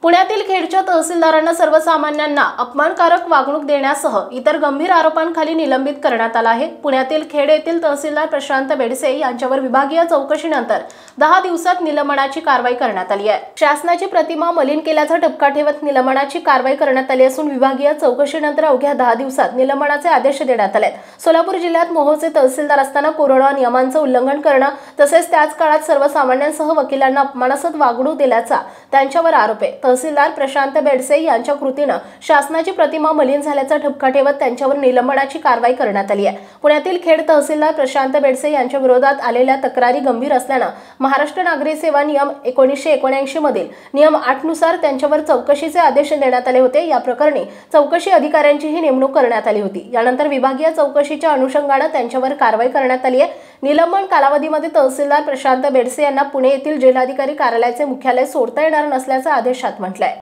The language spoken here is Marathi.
पुण्यातील खेडच्या तहसीलदारांना सर्वसामान्यांना अपमानकारक वागणूक देण्यासह इतर गंभीर आरोपांखाली निलंबित करण्यात आलं आहे। पुण्यातील खेड येथील तहसीलदार प्रशांत बेडसे यांच्यावर विभागीय चौकशीनंतर 10 दिवसात निलंबनाची कारवाई करण्यात आली आहे। शासनाची प्रतिमा मलिन केल्याचा ठपका ठेवत निलंबनाची कारवाई करण्यात आली असून विभागीय चौकशीनंतर अवघ्या 10 दिवसात निलंबनाचे आदेश देण्यात आले। सोलापूर जिल्ह्यात मोहोळचे तहसीलदार असताना कोरोना नियमांचं उल्लंघन करणं तसेच त्याच काळात सर्वसामान्यांसह वकिलांना अपमानास्पद वागणूक दिल्याचा त्यांच्यावर आरोप आहे। तहसीलदार प्रशांत बेडसे यांच्या कृतीने शासनाची प्रतिमा मलिन झाल्याचा ठपका ठेवत त्यांच्यावर निलंबनाची कारवाई करण्यात आली आहे। पुण्यातील खेड तहसीलदार प्रशांत बेडसे यांच्या विरोधात आलेल्या तक्रारी गंभीर असल्याने महाराष्ट्र नागरी सेवा नियम 1979 मधील नियम 8 नुसार त्यांच्यावर चौकशीचे आदेश देण्यात आले होते। या प्रकरणी चौकशी अधिकाऱ्यांचीही नेमणूक करण्यात आली होती। यानंतर विभागीय चौकशीच्या अनुषंगाने त्यांच्यावर कारवाई करण्यात आली आहे। निलंबन कालावधीमध्ये तहसीलदार प्रशांत बेडसे यांना पुणे येथील जिल्हाधिकारी कार्यालयाचे मुख्यालय सोडता येणार नसल्याचं आदेशात म्हटलंय।